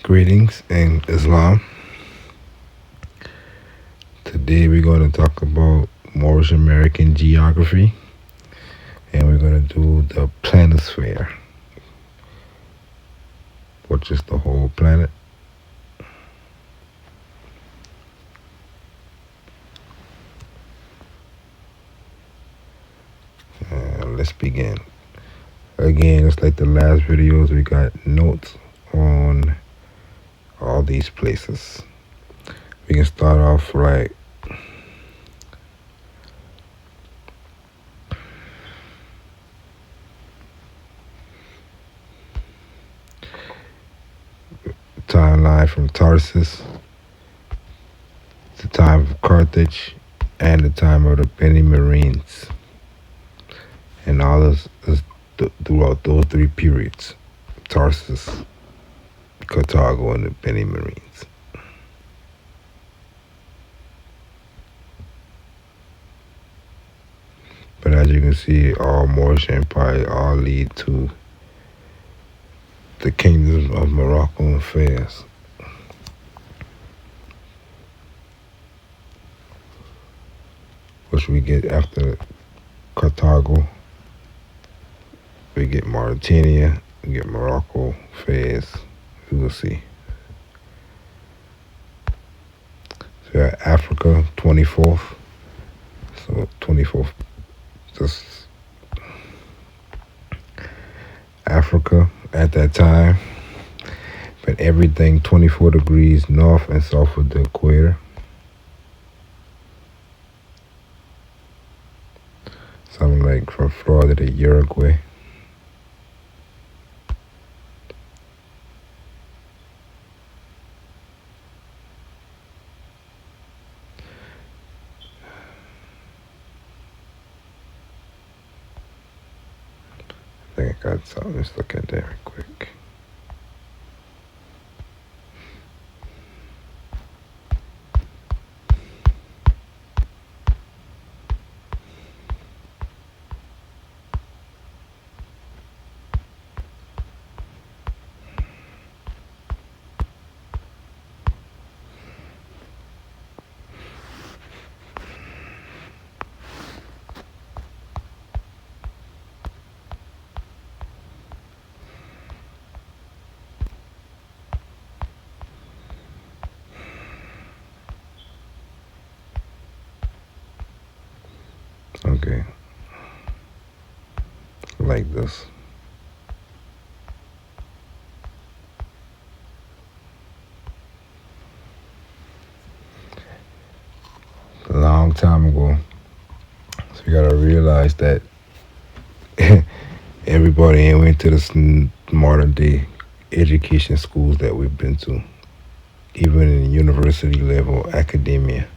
Greetings in Islam. Today we're going to talk about Moorish American geography and we're going to do the Planosphere, which is the whole planet. Let's begin. Again, it's like the last videos, we got notes on all these places. We can start off right. Timeline from Tarsus, the time of Carthage, and the time of the Penny Marines. And all this is throughout those three periods: Tarsus, Carthago, and the Penny Marines. But as you can see, all Moorish empires all lead to the kingdoms of Morocco and Fez. Which we get after Carthago. We get Mauritania, we get Morocco, Fez. We will see. So we have Africa, 24th. So 24th, just Africa at that time. But everything 24 degrees north and south of the equator. Something like from Florida to Uruguay. I think I got something. Let's look at that real quick. Okay, like this. A long time ago. So you gotta realize that everybody ain't went to the modern day education schools that we've been to, even in university level academia.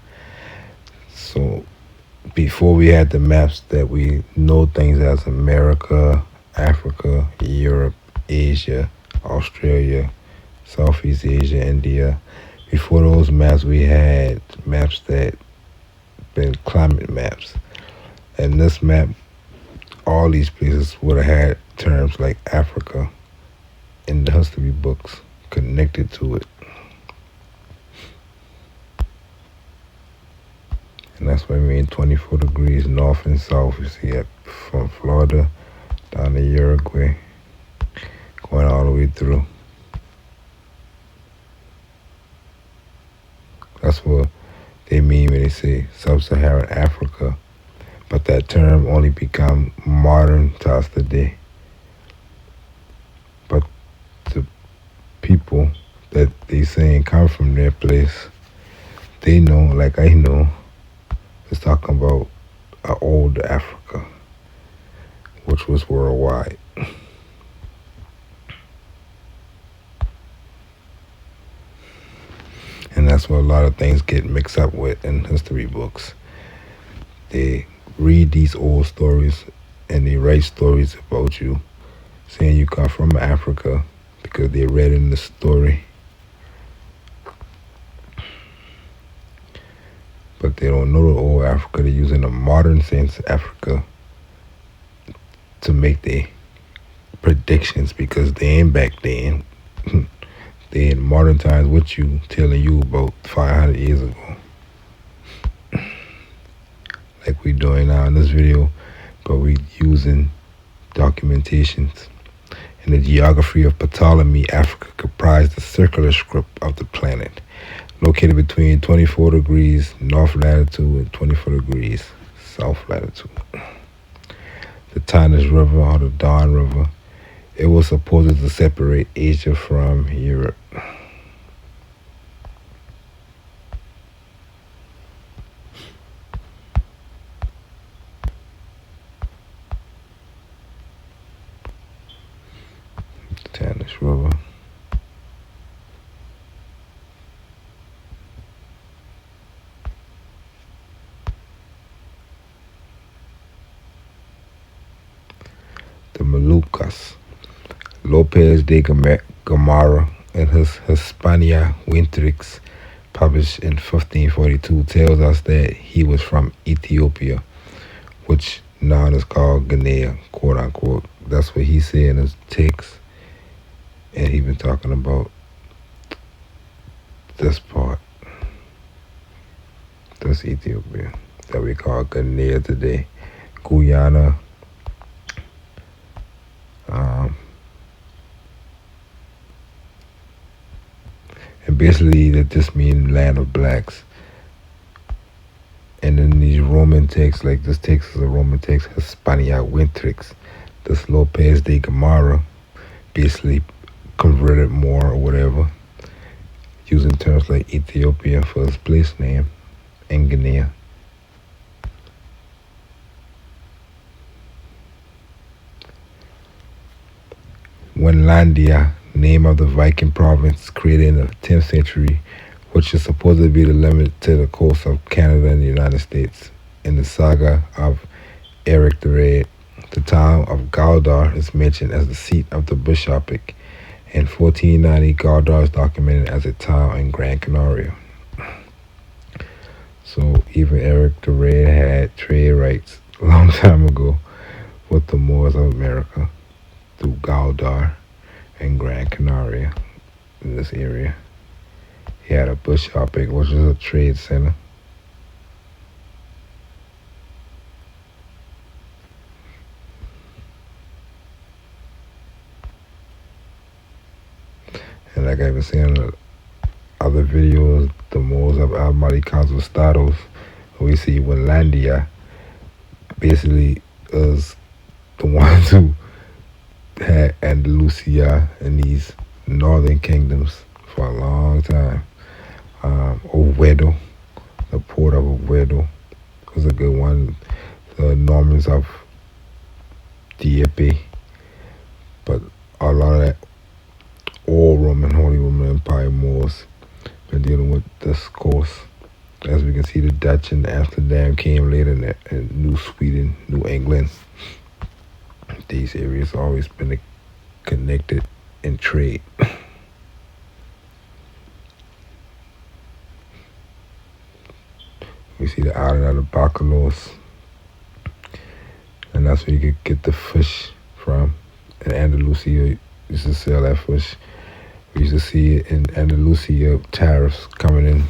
So before we had the maps that we know things as America, Africa, Europe, Asia, Australia, Southeast Asia, India. Before those maps, we had maps that been climate maps. And this map, all these places would have had terms like Africa in the history books connected to it. And that's what I mean, 24 degrees north and south. You see it from Florida down to Uruguay, going all the way through. That's what they mean when they say sub-Saharan Africa. But that term only become modern to us today. But the people that they saying come from their place, they know, like I know, it's talking about an old Africa, which was worldwide. And that's what a lot of things get mixed up with in history books. They read these old stories and they write stories about you, saying you come from Africa because they read in the story. But they don't know the old Africa. They're using the modern sense Africa to make their predictions because they ain't back then. They in modern times with you, telling you about 500 years ago, like we doing now in this video, but we using documentations. In the geography of Ptolemy, Africa comprised the circular strip of the planet, located between 24 degrees north latitude and 24 degrees south latitude. The Tagus River or the Don River, it was supposed to separate Asia from Europe. The Tagus River. The Moluccas. Lopez de Gamara in his Hispania Wintrix, published in 1542, tells us that he was from Ethiopia, which now is called Guinea, quote unquote. That's what he said in his text, and he been talking about this part, this Ethiopia that we call Guinea today, Guyana. And basically that just means land of blacks. And in these Roman texts, like this text is a Roman text, Hispania Wintrix, this Lopez de Gamara basically converted more or whatever, using terms like Ethiopia for his place name and Guinea. Winlandia, name of the Viking province created in the 10th century, which is supposed to be the limit to the coast of Canada and the United States. In the saga of Eric the Red, the town of Galdar is mentioned as the seat of the bishopric. In 1490, Galdar is documented as a town in Gran Canaria. So even Eric the Red had trade rights a long time ago with the Moors of America through Galdar and Gran Canaria in this area. He had a bishopric, which is a trade center. And like I've been saying in other videos, the Moors of Almighty Conquistados, we see Winlandia basically is the ones who had Andalusia and these northern kingdoms for a long time. Oviedo, the port of Oviedo was a good one. The Normans of Dieppe, but a lot of that all Roman, Holy Roman Empire Moors been dealing with this coast. As we can see, the Dutch and Amsterdam came later, and New Sweden, New England. These areas always been connected in trade. We see the island of the Bacalos, and that's where you could get the fish from. In Andalusia, used to sell that fish. We used to see it in Andalusia, tariffs coming in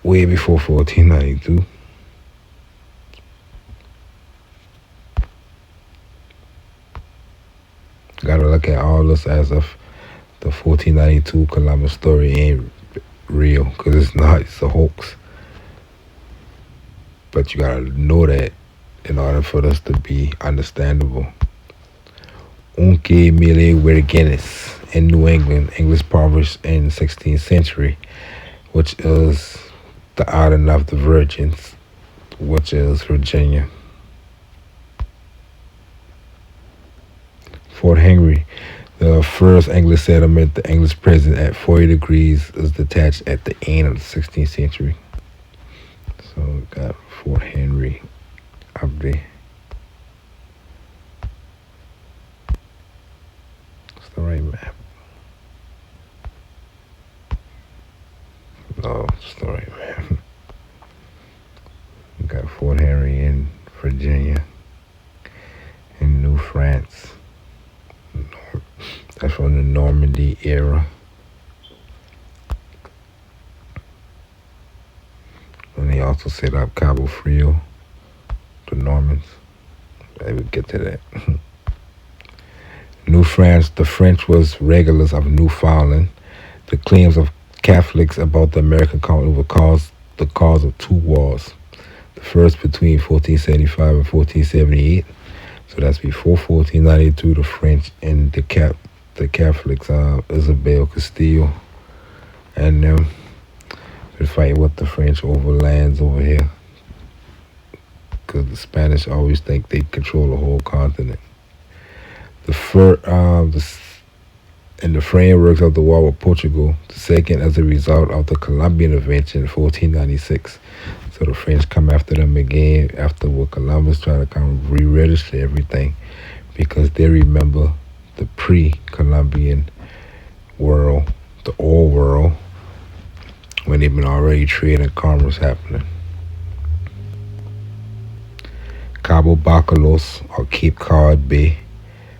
way before 1492. Gotta look at all this as if the 1492 Columbus story ain't real, because it's not, it's a hoax. But you gotta know that in order for this to be understandable. Unke Mele Wirgenis in New England, English province in 16th century, which is the island of the Virgins, which is Virginia. Fort Henry, the first English settlement, the English prison at 40 degrees, is detached at the end of the 16th century. So we got Fort Henry up there. It's the right map. No, it's the right map. We got Fort Henry in Virginia, in New France. That's from the Normandy era. he also set up Cabo Frio, the Normans. I will get to that. New France, the French was regulars of Newfoundland. The claims of Catholics about the American colony were the cause of two wars. The first between 1475 and 1478. So that's before 1492. The French and the Catholics, Isabel Castillo, and them, were fighting with the French over lands over here. Because the Spanish always think they control the whole continent. In the frameworks of the war with Portugal, the second as a result of the Colombian invasion in 1496. So the French come after them again after what Columbus tried to kind of re-register everything because they remember the pre-Columbian world, the old world, when they've been already trade and commerce happening. Cabo Bacalos or Cape Cod Bay,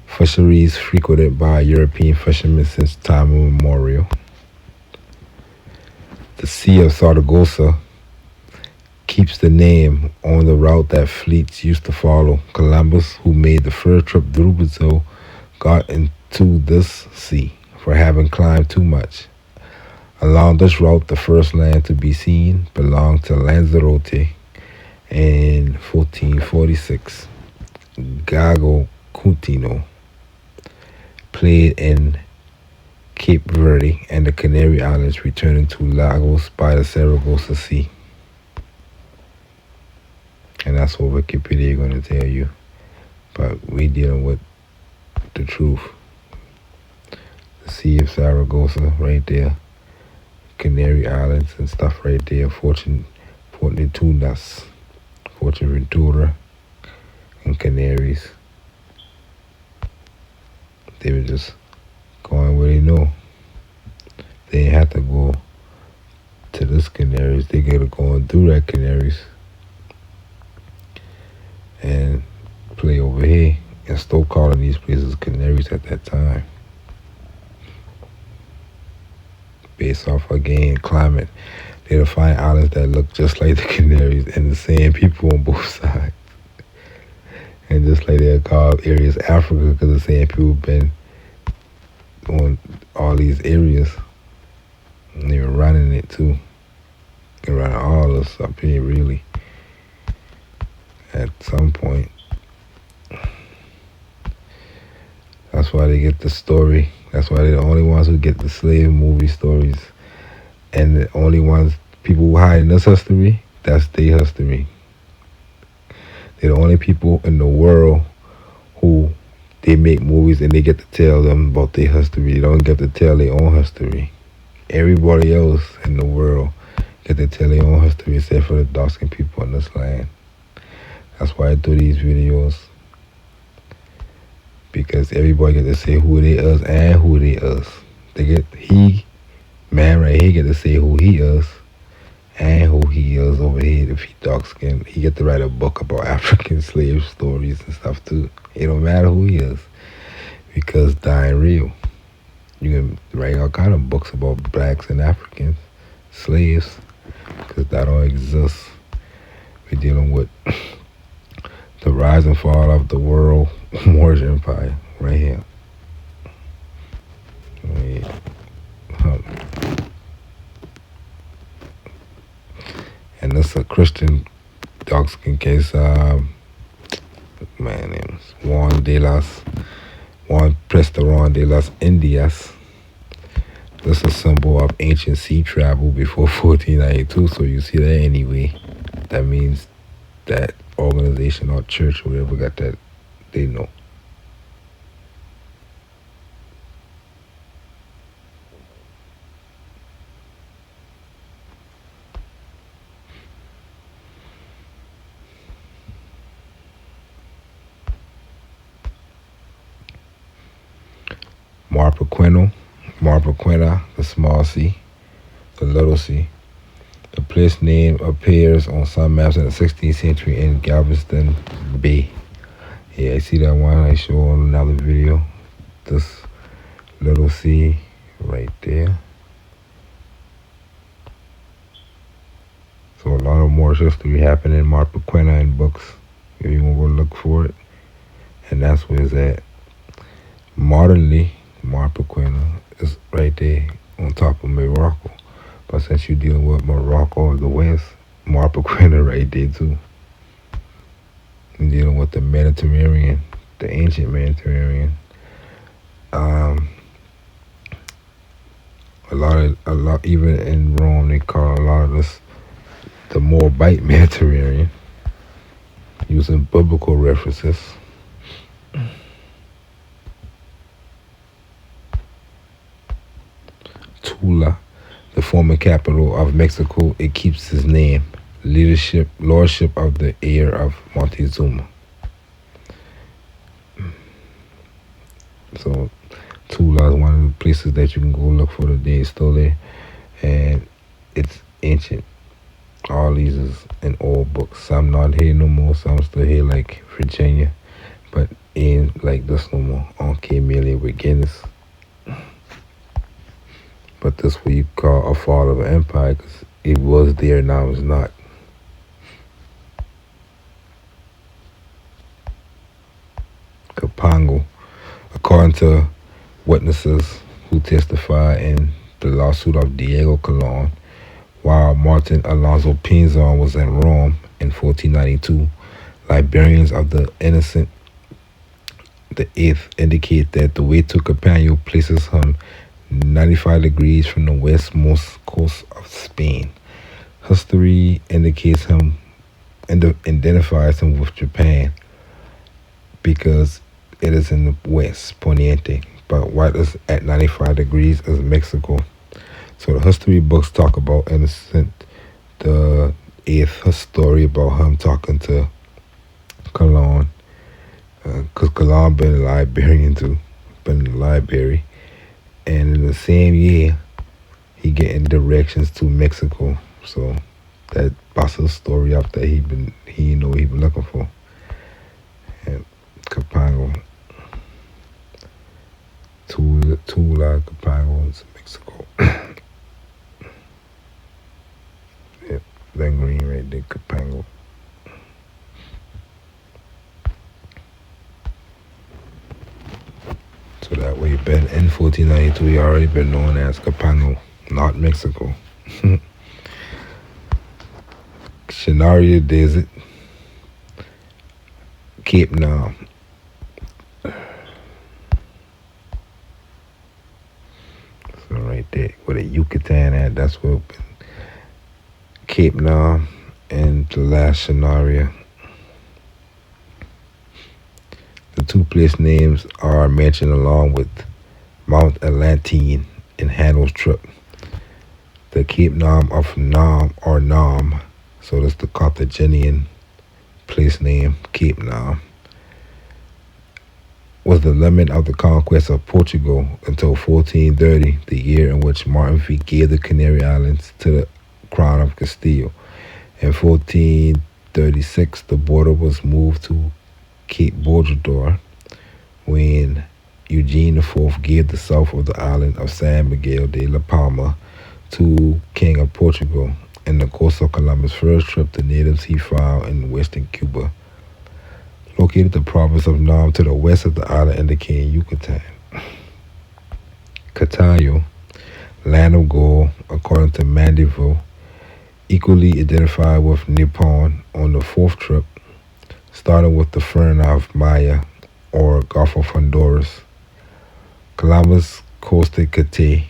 fisheries frequented by European fishermen since time immemorial. The Sea of Saragossa keeps the name on the route that fleets used to follow. Columbus, who made the first trip through Brazil, got into this sea for having climbed too much. Along this route, the first land to be seen belonged to Lanzarote in 1446. Gago Coutinho played in Cape Verde and the Canary Islands, returning to Lagos by the Saragossa Sea. And that's what Wikipedia is going to tell you. But we dealing with the truth. The Sea of Saragossa right there. Canary Islands and stuff right there. Fuerteventura, and Canaries. They were just going where they know. They didn't have to go to this Canaries. They gotta go and do that Canaries and play over here and still calling these places Canaries at that time. Based off again climate. They'll find islands that look just like the Canaries and the same people on both sides. And just like they'll call areas Africa because the same people have been on all these areas. And they were running it too. They're running all this up here really. At some point. That's why they get the story. That's why they're the only ones who get the slave movie stories. And the only ones, people who hide in this history, that's their history. They're the only people in the world who they make movies and they get to tell them about their history. They don't get to tell their own history. Everybody else in the world get to tell their own history except for the dark-skinned people in this land. That's why I do these videos. Because everybody get to say who they is and who they is. Man right here get to say who he is and who he is over here if he dark skinned. He get to write a book about African slave stories and stuff too. It don't matter who he is because dying real. You can write all kind of books about blacks and Africans, slaves, because that don't exist. We're dealing with the rise and fall of the world Moorish Empire right here. And this is a Christian dark skin case. Man, name is Juan Prestaron de las Indias. This is a symbol of ancient sea travel before 1492. So you see that anyway. That means that organization or church or whatever got that, they know. Marpequena, the small sea, the little sea. The place name appears on some maps in the 16th century in Galveston Bay. Yeah, I see that one I show on another video. This little sea right there. So a lot of more Moorish history happened in Marpequena in books. If you want to go look for it, and that's where it's at. Modernly, Marpequena is right there on top of Morocco. But since you're dealing with Morocco of the West, Marpequena right there too. You're dealing with the Mediterranean, the ancient Mediterranean. Um, a lot, even in Rome, they call a lot of this the Moabite Mediterranean, using biblical references. Tula, the former capital of Mexico, it keeps its name. Lordship of the heir of Montezuma. So Tula is one of the places that you can go look for today. It's still there, and it's ancient. All these is in old books. Some not here no more. Some still here, like Virginia, but ain't like this no more. On Camellia with Guinness. But this what you call a fall of an empire, because it was there, now it's not. Capango, according to witnesses who testified in the lawsuit of Diego Colon, while Martin Alonso Pinzon was in Rome in 1492, librarians of the Innocent the Eighth indicate that the way to Capango places him 95 degrees from the westmost coast of Spain. History indicates him and identifies him with Japan because it is in the west, Poniente. But what is at 95 degrees is Mexico. So the history books talk about Innocent the Eighth story about him talking to Colon, because Colon been a librarian too, been in the library, and in the same year he getting directions to Mexico. So that busts a story up that he know he been looking for. And Capango, Tula, Capango, Mexico. Yep, that green right there, Capango. So that way, been in 1492, he already been known as Capango, not Mexico. Shanaria Desert, Cape Nam. So right there, where the Yucatan at, that's where Cape Nam and the last Shanaria. The two place names are mentioned along with Mount Atlantean in Handel's trip. The Cape Nam of Nam or Nam, so that's the Carthaginian place name, Cape Nam, was the limit of the conquest of Portugal until 1430, the year in which Martin V gave the Canary Islands to the Crown of Castile. In 1436, the border was moved to Cape Bojador when Eugene IV gave the south of the island of San Miguel de la Palma to King of Portugal. In the course of Columbus' first trip, the natives he found in western Cuba located the province of Nam to the west of the island indicating Yucatan. Catayo, land of gold, according to Mandeville, equally identified with Nippon on the fourth trip, starting with the Fern of Maya or Gulf of Honduras. Columbus coasted Catay,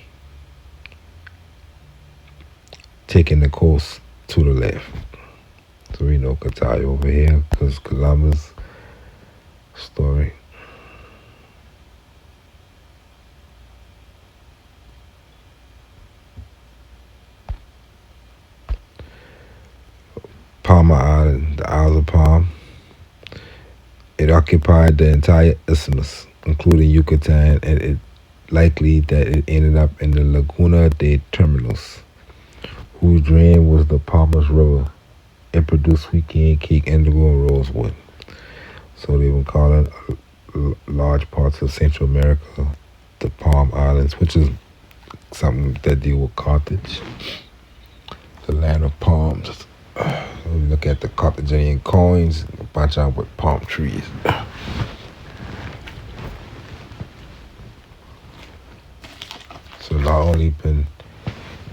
taking the coast to the left. So we know Catay over here because Columbus story. Palma Island, the Isle of Palm. It occupied the entire isthmus, including Yucatan, and it likely that it ended up in the Laguna de Terminos, whose drain was the Palmas River. It produced sweet cane, cake, indigo, and rosewood. So they would call it large parts of Central America the Palm Islands, which is something that deal with Carthage, the land of palms. We look at the Carthaginian coins, a bunch of them with palm trees. So not only been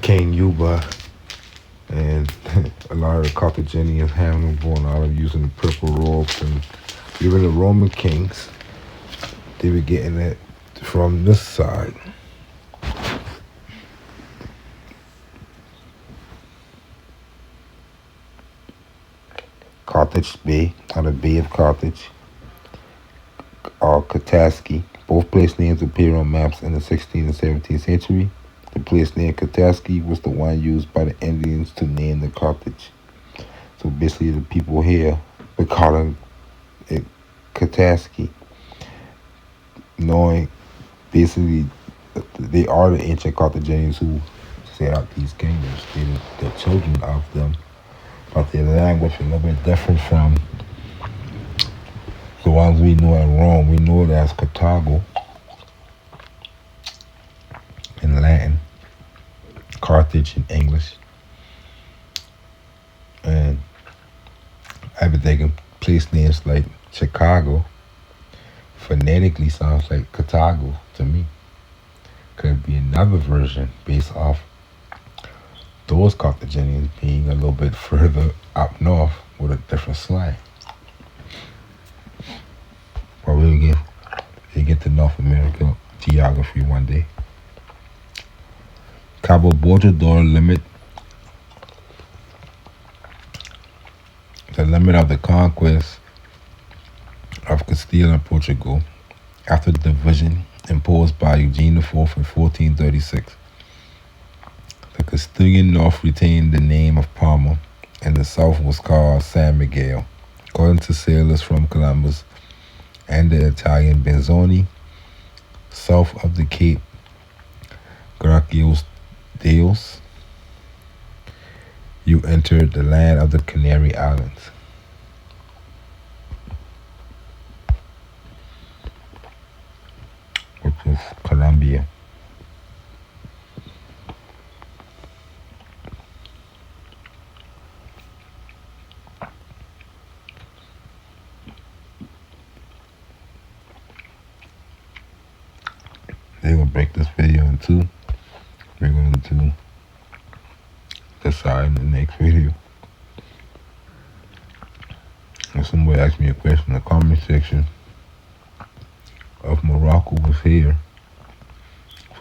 King Yuba and a lot of the Carthaginians, Hannibal, and all of them using the purple robes, and even the Roman kings, they were getting it from this side. Carthage Bay, or the Bay of Carthage, or Kataski. Both place names appear on maps in the 16th and 17th century. The place name Kataski was the one used by the Indians to name the Carthage. So basically the people here were calling it Kataski, knowing basically they are the ancient Carthaginians who set out these kingdoms. They're children of them, but their language is a little bit different from the ones we know in Rome. We know it as Carthago in Latin, Carthage in English, and I've been thinking place names like Chicago phonetically sounds like Carthago to me. Could be another version based off those Carthaginians being a little bit further up north with a different slang. But we'll get to North America geography one day. Cabo Bojador limit. The limit of the conquest of Castile and Portugal after the division imposed by Eugene IV in 1436. The Castilian north retained the name of Palma, and the south was called San Miguel, according to sailors from Columbus and the Italian Benzoni. South of the Cape Gracios Deos, you entered the land of the Canary Islands. Which is Colombia. They're gonna break this video in two. We're going to decide in the next video. If somebody asked me a question in the comment section, if Morocco was here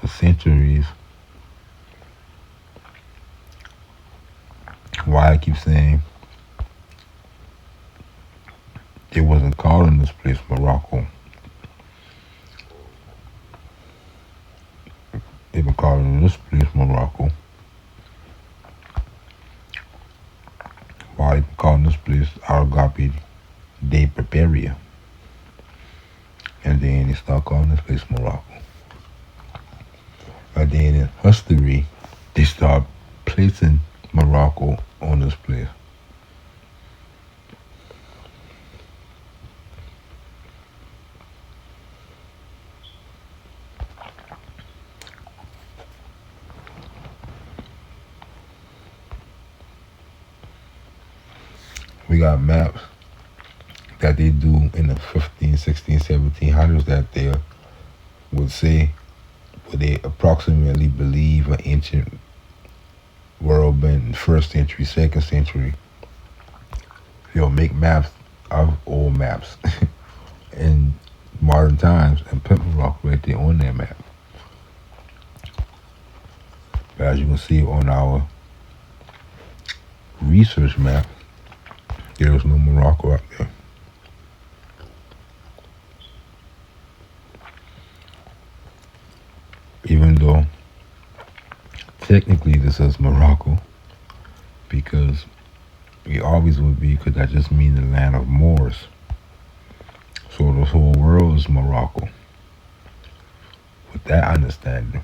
for centuries, why I keep saying they wasn't calling this place Morocco. They've been calling this place Morocco. Why they been calling this place Algarve de Barbaria. And then they start calling this place Morocco. And then in history, they start placing Morocco on this place. We got maps that they do in the 15, 16, 1700s that they would say, what they approximately believe an ancient world been in 1st century, 2nd century. They'll make maps of old maps in modern times and put Morocco right there on their map. But as you can see on our research map, there was no Morocco up there. Even though technically this is Morocco, because we always would be, because that just means the land of Moors. So this whole world is Morocco. With that understanding.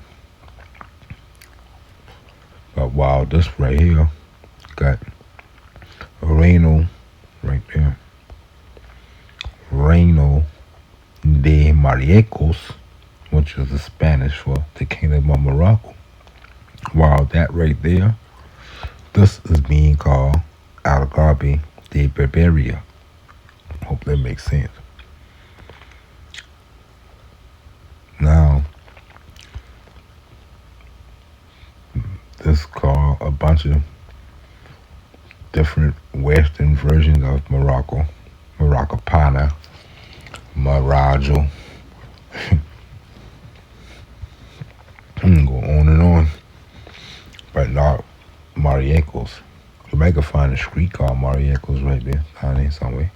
But while this right here got Reino right there, Reino de Marruecos, which is the Spanish for the Kingdom of Morocco. While that right there, this is being called Algarve de Barbaria. Hope that makes sense. Now, this is called a bunch of different Western versions of Morocco. Maracapana, Marajo, go on and on. But not Mariecos. You might can find a street called Mariecos right there, down there somewhere.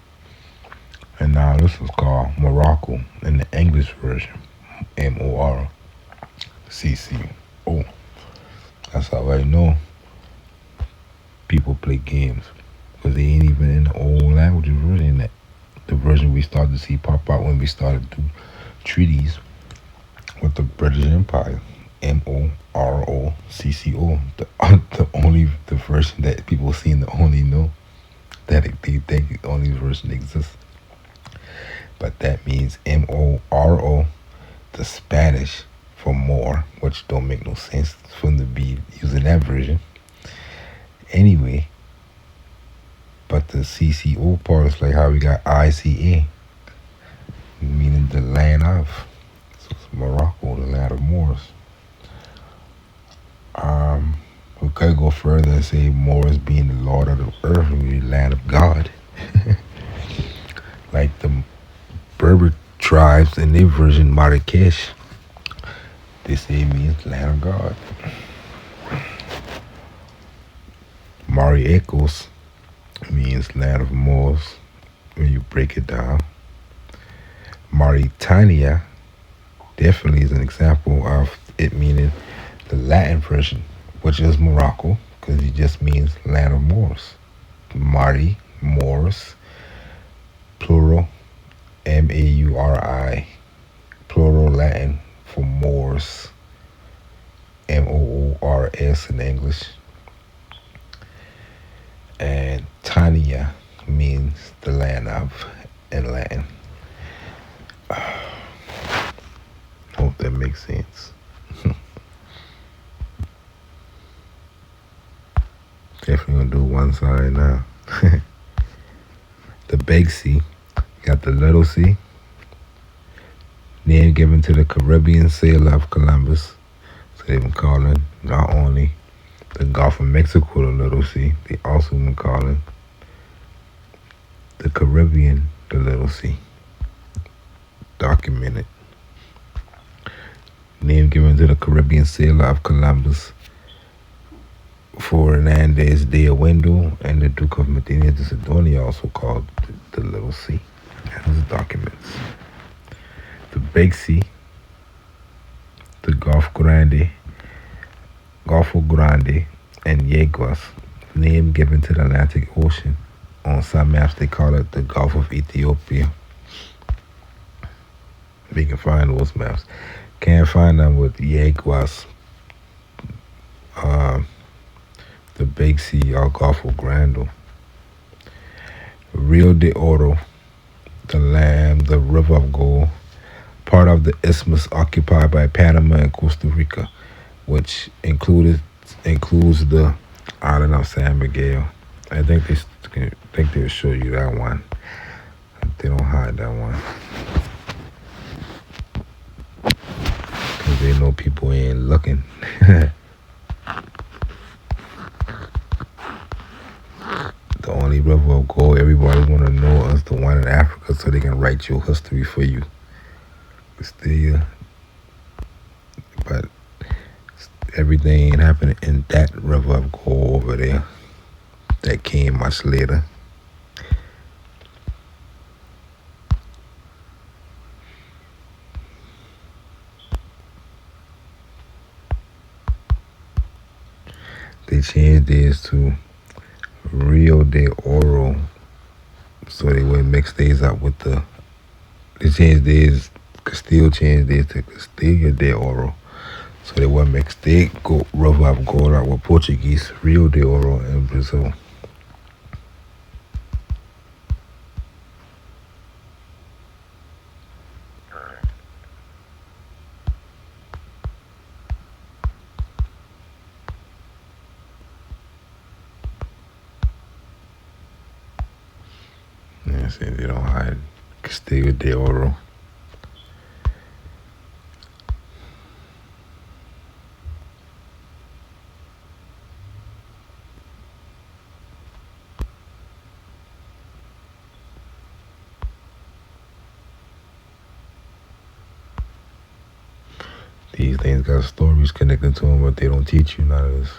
And now this is called Morocco in the English version. Morcco. That's how I know people play games. Because they ain't even in the old language version. The version we started to see pop out when we started to do treaties with the British Empire. Morocco. The only the version that people seem to only know that they think the only version exists. But that means Moro, the Spanish for more, which don't make no sense for them to be using that version. Anyway, but the CCO part is like how we got ICA, meaning the land of. So it's Morocco, the land of Moors. We could go further and say Moors being the Lord of the earth, the land of God. Like the Berber tribes in their version, Marrakesh, they say it means land of God. Mariecos means land of Moors when you break it down. Mauritania definitely is an example of it meaning the Latin version, which is Morocco, because it just means land of Moors. Mari, Moors, plural, Mauri, plural Latin for Moors, Moors in English. And Tania means the land of in Latin. Hope that makes sense. Definitely gonna do one side now. The Big Sea, got the Little Sea, name given to the Caribbean sailor of Columbus. So they've been calling not only the Gulf of Mexico the Little Sea, they also been calling the Caribbean the Little Sea. Documented. Name given to the Caribbean sailor of Columbus for Hernandez de Window and the Duke of Medina de Sidonia, also called the Little Sea. That was documents. The Big Sea, the Golfo Grande, and Yeguas, name given to the Atlantic Ocean. On some maps, they call it the Gulf of Ethiopia. We can find those maps. Can't find them with Yeguas, the Big Sea, or Golfo Grande. Rio de Oro, the the River of Gold, part of the isthmus occupied by Panama and Costa Rica, which includes the island of San Miguel. I think they'll show you that one. They don't hide that one because they know people ain't looking. The only river of gold everybody want to know is the one in Africa, so they can write your history for you. But everything ain't happening in that river of gold over there. That came much later. They changed theirs to Rio de Oro, so they wouldn't mix theirs up with the. They changed theirs. Castile changed theirs to Castilla de Oro, so they wouldn't mix their river of gold out with Portuguese Rio de Oro in Brazil. saying they don't hide. Castillo de Oro. These things got stories connected to them, but they don't teach you none of this.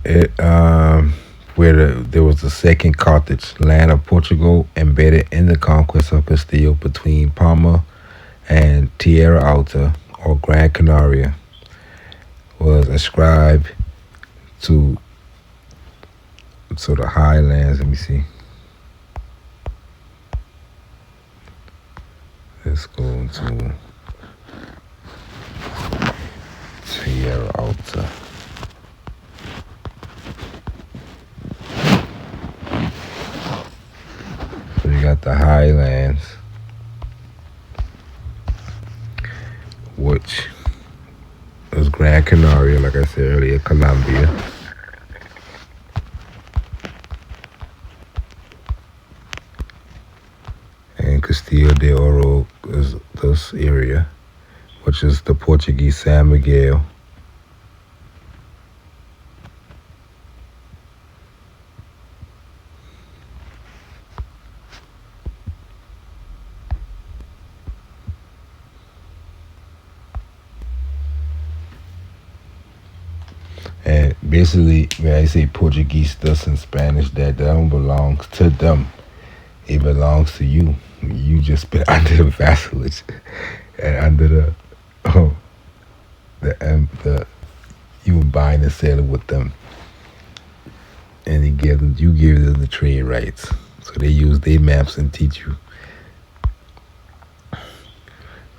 It where there was the second Carthage, land of Portugal, embedded in the conquest of Castile between Palma and Tierra Alta or Gran Canaria, was ascribed to the highlands. Let me see. Let's go to Tierra Alta. So you got the highlands, which was Gran Canaria, like I said earlier, Colombia. And Castillo de Oro is this area, which is the Portuguese San Miguel. And basically, when I say Portuguese this in Spanish, that don't belong to them. It belongs to you. You just been under the vassalage and under the you were buying and selling with them, and you give them the trade rights. So they use their maps and teach you.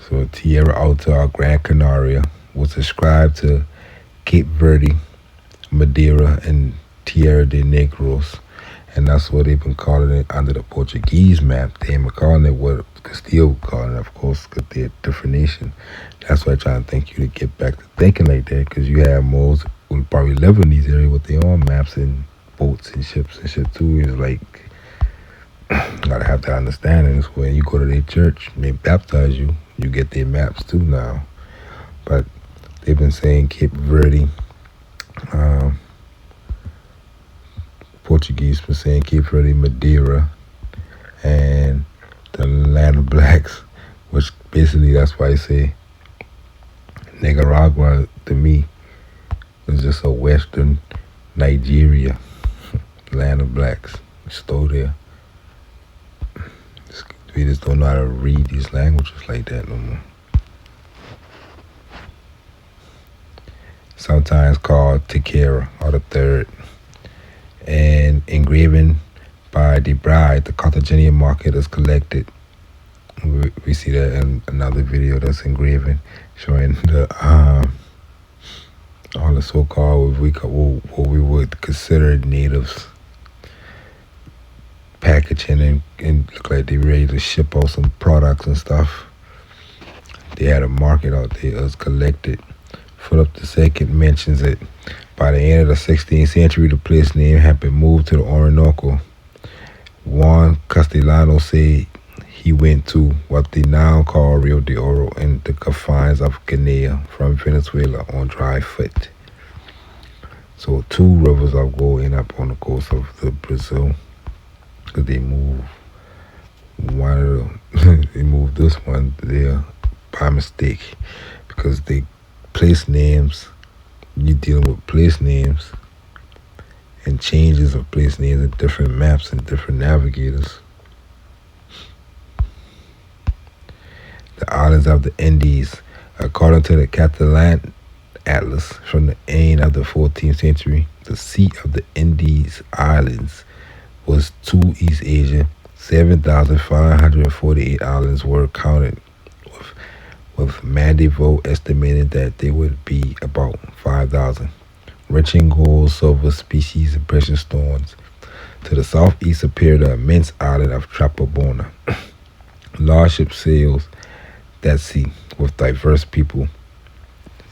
So Tierra Alta or Gran Canaria was ascribed to Cape Verde, Madeira, and Tierra de Negros. And that's what they've been calling it under the Portuguese map. They ain't been calling it what Castillo calling it, of course, because they're a different nation. That's why I'm trying to think you to get back to thinking like that, because you have Moors who probably live in these areas with their own maps and boats and ships and shit too. It's like, gotta have that understanding. It's when you go to their church, they baptize you, you get their maps too now. But they've been saying Cape Verde, Portuguese been saying Cape Verde, Madeira, and the land of blacks, which basically that's why I say Nicaragua to me is just a western Nigeria, land of blacks. It's still there. We just don't know how to read these languages like that no more. Sometimes called Tequera or the third, and engraven by the bride. The Carthaginian market is collected. We see that in another video that's engraven, showing the all the so-called what we would consider natives packaging and look like they ready to ship out some products and stuff. They had a market out there. It was collected. Philip II mentions it. By the end of the 16th century, the place name had been moved to the Orinoco. Juan Castellano said he went to what they now call Rio de Oro in the confines of Guinea from Venezuela on dry foot. So 2 rivers of gold end up on the coast of the Brazil, because they moved they moved this one there by mistake, because they place names. You're dealing with place names and changes of place names and different maps and different navigators. The islands of the Indies, according to the Catalan Atlas from the end of the 14th century, the seat of the Indies Islands was to East Asia. 7,548 islands were counted, with Mandeville estimated that there would be about 5,000, rich in gold, silver, species, and precious stones. To the southeast appeared the immense island of Trapabona. Large ship sails that sea, with diverse people.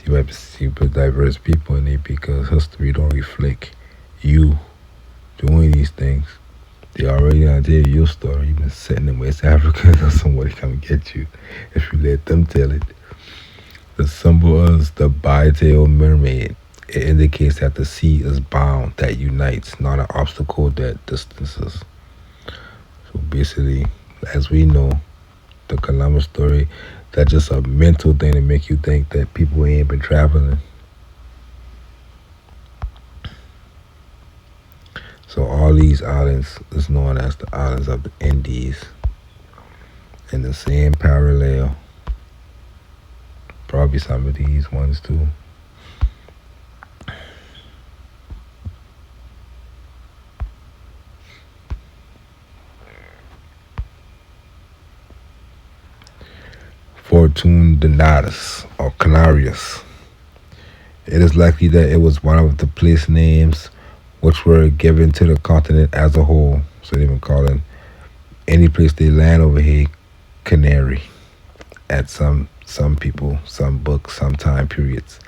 You put diverse people in it because history don't reflect you doing these things. They already done tell you your story. You've been sitting in West Africa until somebody come get you if you let them tell it. The symbol is the bi-tailed mermaid. It indicates that the sea is bound that unites, not an obstacle that distances. So basically, as we know, the Columbus story, that's just a mental thing to make you think that people ain't been traveling. So all these islands is known as the islands of the Indies. In the same parallel, probably some of these ones too. 'Fortunatus' or Canarius. It is likely that it was one of the place names which were given to the continent as a whole. So they've been calling any place they land over here Canary at some people, some books, some time periods.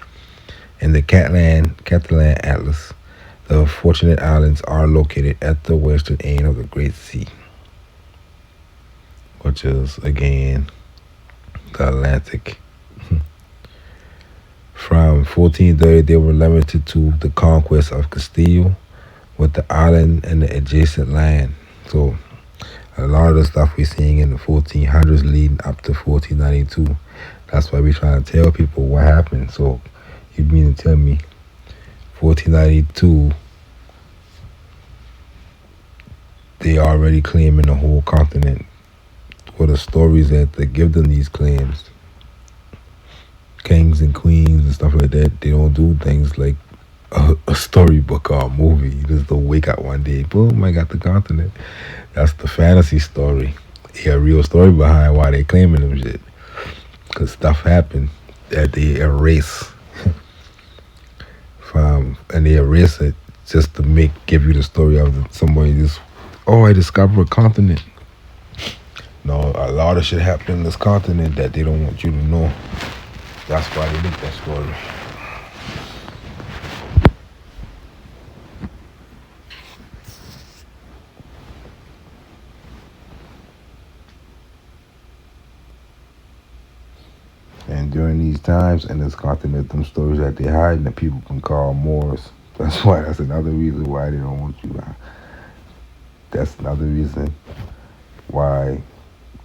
In the Catalan Atlas, the Fortunate Islands are located at the western end of the Great Sea, which is again the Atlantic. From 1430, they were limited to the conquest of Castile with the island and the adjacent land. So a lot of the stuff we're seeing in the 1400s leading up to 1492. That's why we're trying to tell people what happened. So you mean to tell me 1492 they already claiming the whole continent? What are stories that give them these claims? Kings and queens and stuff like that, they don't do things like a storybook or a movie. You just don't wake up one day, boom, I got the continent. That's the fantasy story. A real story behind why they claiming them shit. Cause stuff happened that they erase from, and they erase it just to give you the story of somebody just, oh, I discovered a continent. No, a lot of shit happened in this continent that they don't want you to know. That's why they make that story. And during these times in this continent, them stories that they hide, the people can call Moors. That's another reason why they don't want you. That's another reason why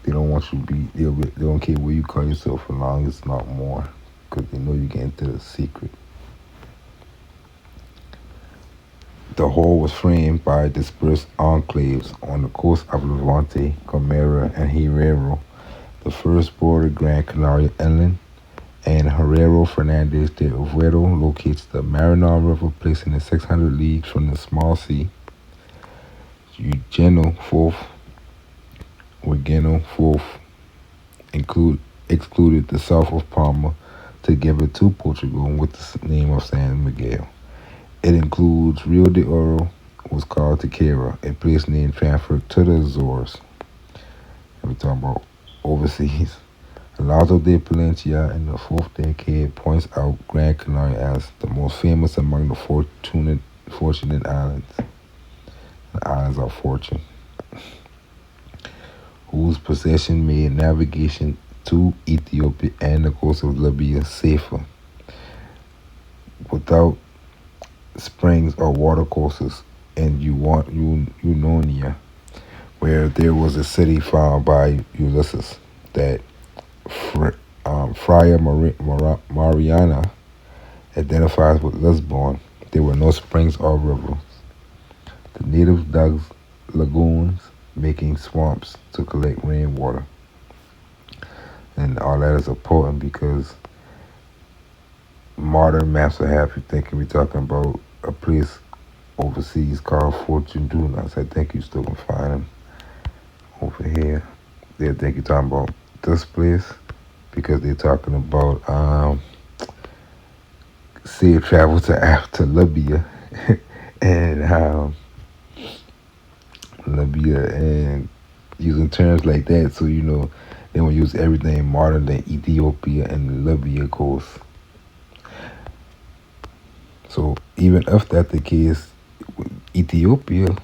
they don't want you to be. They don't care where you call yourself for long as it's not more, because they know you get into the secret. The whole was framed by dispersed enclaves on the coast of Levante, Gomera, and Hierro. The first bordered Gran Canaria Inland, and Herrero Fernandez de Oviedo locates the Maranon River, placing it 600 leagues from the small sea. Eugenio Fourth excluded the south of Palma to give it to Portugal with the name of San Miguel. It includes Rio de Oro, was called Tequera, a place name transferred to the Azores. And we're talking about overseas. Alonso de Palencia in the fourth decade points out Gran Canaria as the most famous among the fortunate islands. The islands of fortune, whose possession made navigation to Ethiopia and the coast of Libya safer. Without springs or watercourses in Eunonia, where there was a city found by Ulysses that Friar Mariana identifies with Lisbon, there were no springs or rivers. The natives dug lagoons, making swamps to collect rainwater. And all that is important because modern maps will have you thinking we're talking about a place overseas called Fortune Dunas. I think you still can find them over here. They think you're talking about this place because they're talking about safe travel to Libya and Libya and using terms like that, so you know They will use everything modern than Ethiopia and Libya coast. So even if that the case, Ethiopia,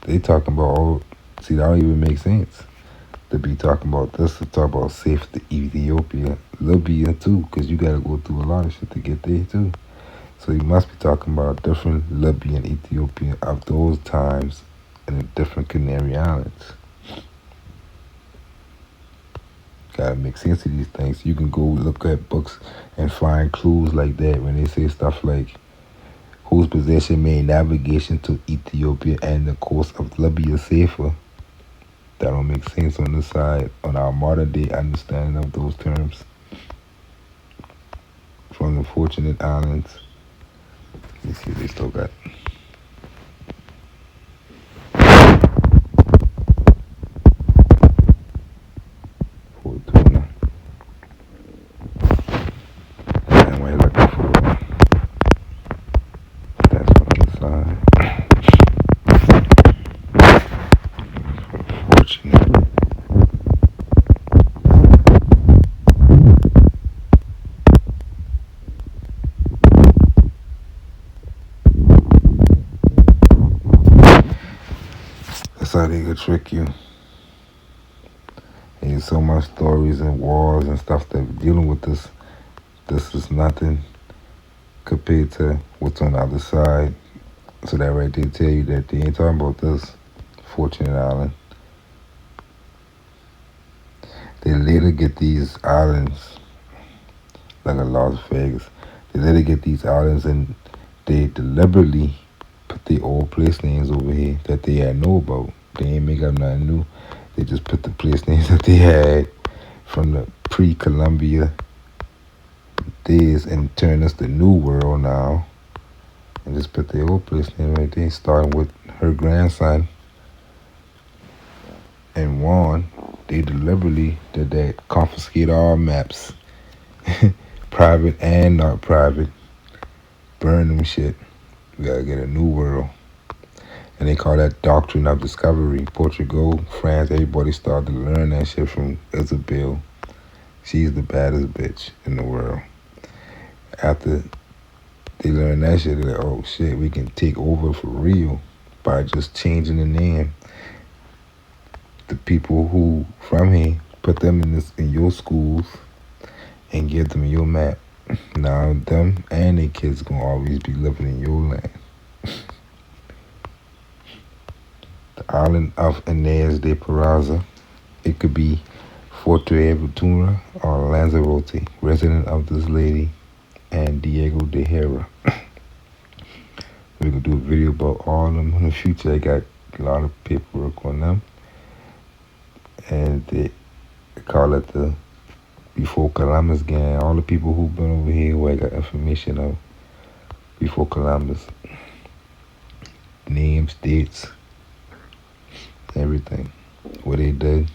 they talking about see that don't even make sense to be talking about this to talk about safe to Ethiopia, Libya too, because you gotta go through a lot of shit to get there too. So you must be talking about different Libya and Ethiopia of those times and the different Canary Islands. Gotta make sense of these things. You can go look at books and find clues like that when they say stuff like whose possession made navigation to Ethiopia and the coast of Libya safer. That don't make sense on this side, on our modern day understanding of those terms. From the Fortunate Islands. Let me see what they still got. Fortuna. And we're looking for that's from the side. Fortunate. That's how they could trick you. And there's so much stories and wars and stuff that dealing with this. This is nothing compared to what's on the other side. So that right there tell you that they ain't talking about this Fortunate Island. They later get these islands, like a Las Vegas. They later get these islands and they deliberately put the old place names over here that they had know about. They ain't make up nothing new. They just put the place names that they had from the pre-Columbia days and turn us the new world now. And just put the old place name right there, starting with her grandson and Juan. They deliberately did that, confiscate all maps, private and not private, burn them shit. We gotta get a new world. And they call that doctrine of discovery. Portugal, France, everybody started to learn that shit from Isabel. She's the baddest bitch in the world. After they learn that shit, they're like, oh shit, we can take over for real by just changing the name. The people who from here, put them in your schools and give them your map. Now them and their kids gonna always be living in your land. The island of Inez de Peraza. It could be Fuerteventura or Lanzarote, resident of this lady, and Diego de Hera. We're gonna do a video about all of them in the future. I got a lot of paperwork on them. And they call it the Before Columbus gang. All the people who've been over here who I got information of before Columbus. Names, dates, everything. What they did.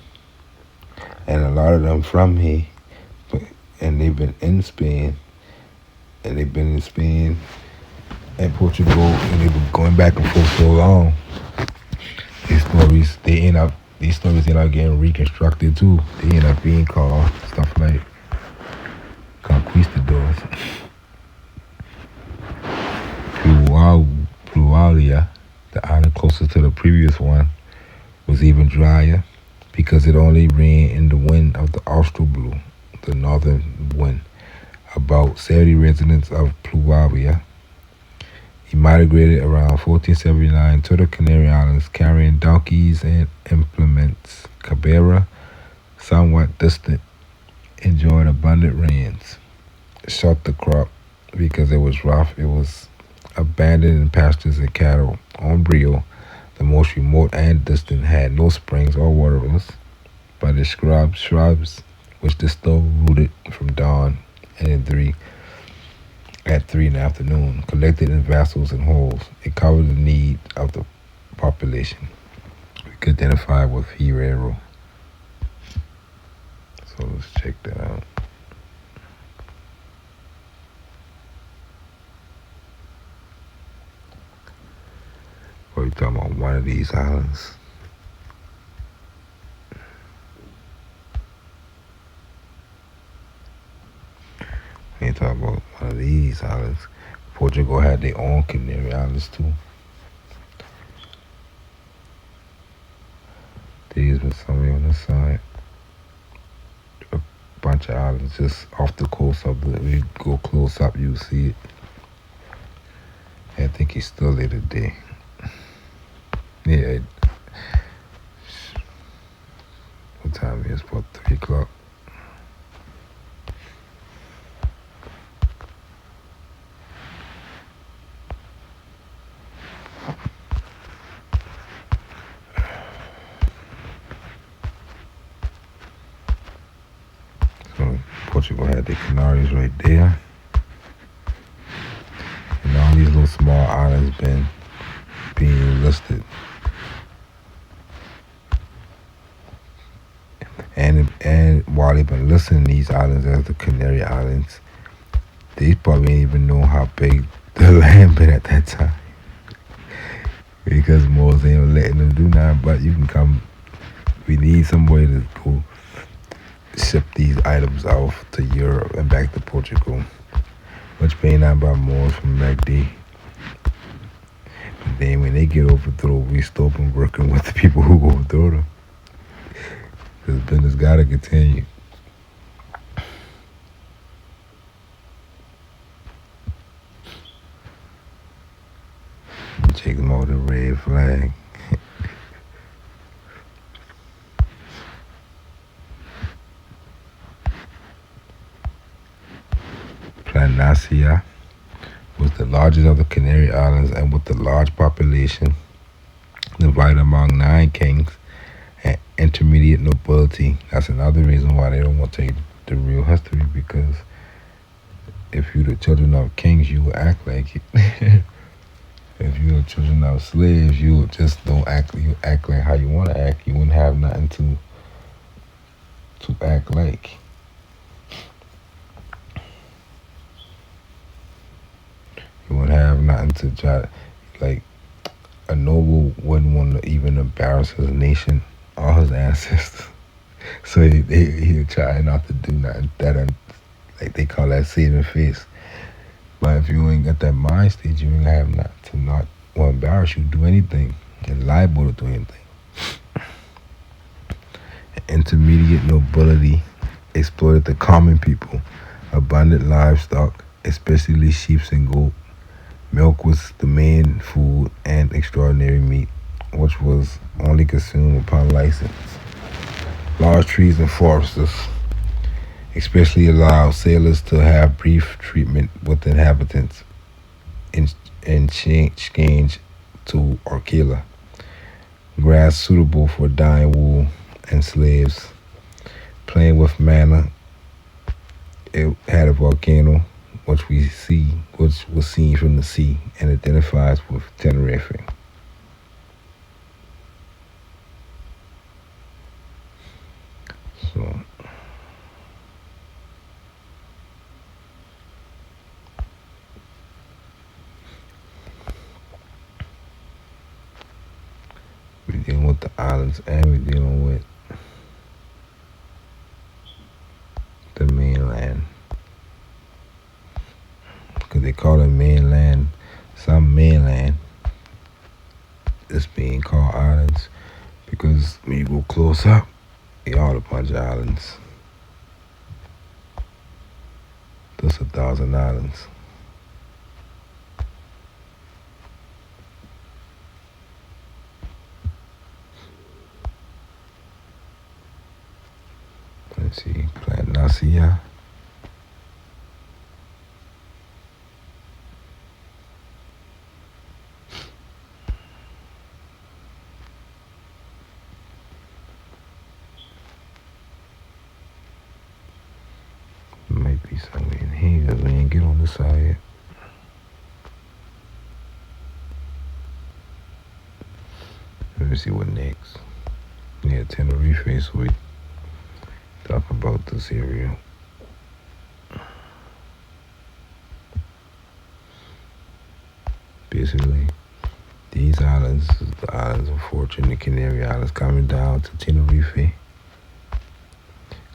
And a lot of them from here. And they've been in Spain. And they've been in Spain and Portugal. And they've been going back and forth so long. These stories end up getting reconstructed too. They end up being called stuff like conquistadors. Plualia, the island closest to the previous one, was even drier because it only ran in the wind of the austral blue, the northern wind. About 70 residents of Plualia migrated around 1479 to the Canary Islands carrying donkeys and implements. Cabrera, somewhat distant, enjoyed abundant rains. Shut the crop because it was rough. It was abandoned in pastures and cattle. On Brio, the most remote and distant, had no springs or waterways, but the shrubs which the still rooted from dawn and at 3 in the afternoon, collected in vessels and holes. It covered the need of the population. We could identify with Hierro. So let's check that out. We're talking about one of these islands. these islands. Portugal had their own Canary Islands too. These been somewhere on the side. A bunch of islands just off the coast of the. If you go close up, you see it. I think he's still there today. Yeah. What time is it? About 3 o'clock. So Portugal had the Canaries right there. And all these little small islands been being listed. And while they've been listing these islands as the Canary Islands, they probably didn't even know how big the land been at that time. Because Moors ain't letting them do nothing, but you can come. We need some way to go ship these items off to Europe and back to Portugal, which paying out by Moors from back day. But then when they get overthrown, we still been working with the people who overthrow them. Because business gotta continue. Check them out, the red flag. Planosphere was the largest of the Canary Islands and with a large population, divided among 9 kings and intermediate nobility. That's another reason why they don't want to take the real history, because if you're the children of kings, you will act like it. If you're the children of slaves, you just don't act. You act like how you want to act. You wouldn't have nothing to act like. You wouldn't have nothing to try. Like a noble wouldn't want to even embarrass his nation or his ancestors. So he'll try not to do nothing that, like they call that saving face. But if you ain't got that mind state, you ain't have not to not want to embarrass you, do anything. You're liable to do anything. Intermediate nobility exploited the common people. Abundant livestock, especially sheep and goat. Milk was the main food, and extraordinary meat, which was only consumed upon license. Large trees and forests especially allowed sailors to have brief treatment with inhabitants in exchange to orchilla, grass suitable for dyeing wool, and slaves. Playing with manna, it had a volcano, which was seen from the sea and identifies with Tenerife. So we're dealing with the islands, and we're dealing with the mainland. Because they call it mainland. Some mainland is being called islands. Because when you go close up, they all a bunch of islands. There's 1,000 islands. Let's see, Planosphere. Might be somewhere in here because we ain't get on this side yet. Let me see what next. Yeah, Tenerife, so we talk about this area. Basically, these islands is the islands of Fortune, the Canary Islands, coming down to Tenerife. You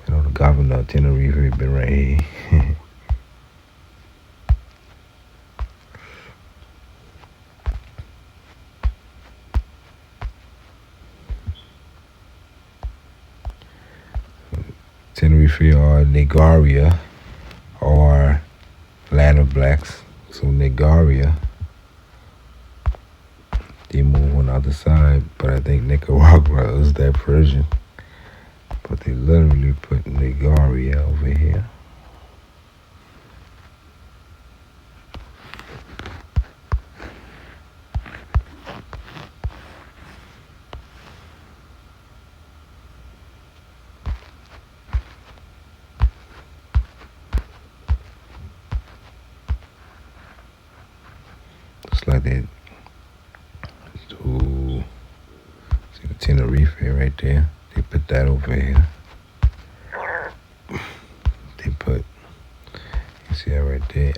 know, the governor of Tenerife been right here. Arikife or Negaria or Land of Blacks. So Negaria, they move on the other side, but I think Nicaragua is that version. But they literally put Negaria over here. It's like they do, see the Tenerife right there. They put that over here. They put, you see that right there,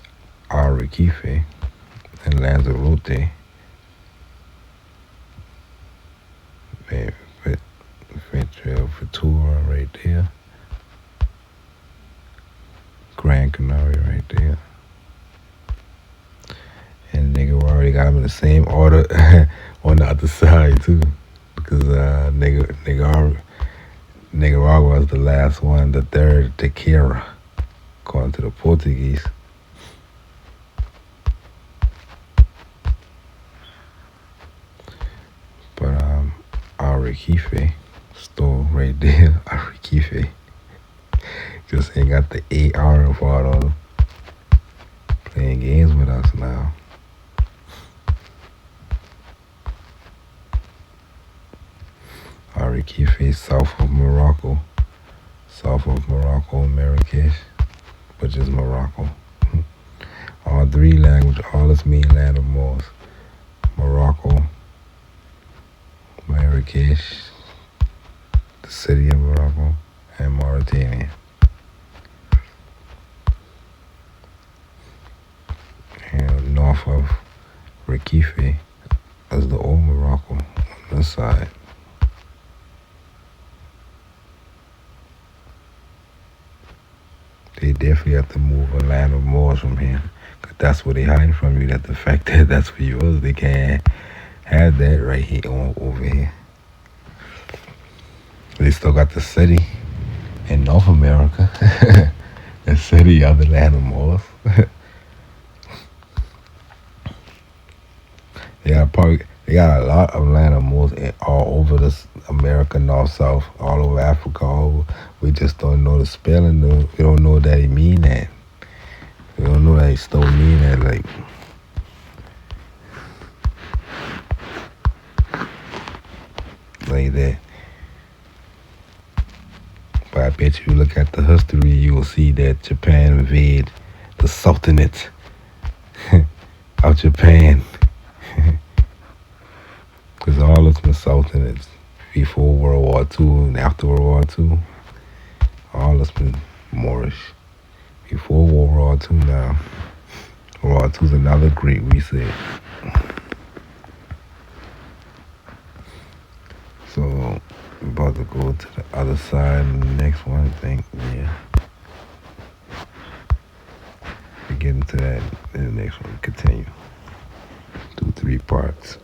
Arequipe and Lanzarote. Man, put Ventura right there. Gran Canaria right there. And Nicaragua, they got them in the same order on the other side too. Because Nicaragua was the last one, the third Tequila, according to the Portuguese. But Arequipe, store right there, Arequipe. Just ain't got the AR part on them. Playing games with us now. Arequipe, south of Morocco. South of Morocco, Marrakesh, but just Morocco. All three languages, all its mainland of Moors. Morocco, Marrakesh, the city of Morocco, and Mauritania. And north of Recife is the old Morocco on this side. They definitely have to move a land of Moors from here. Because that's where they hide from you. That the fact that that's where you was, they can't have that right here over here. They still got the city in North America. The city of the land of Moors. They got a lot of land of Moors all over this America, North, South, all over Africa. We just don't know the spelling. We don't know that it mean that. We don't know that it still mean that, like that. But I bet you look at the history, you will see that Japan invaded the Sultanate of Japan. Because all of them sultanates before World War II and after World War II, all of them Moorish. Before World War II now, World War II is another great reset. So, we're about to go to the other side and the next one, I think, yeah. We get into that in the next one, continue. 2, 3 parts.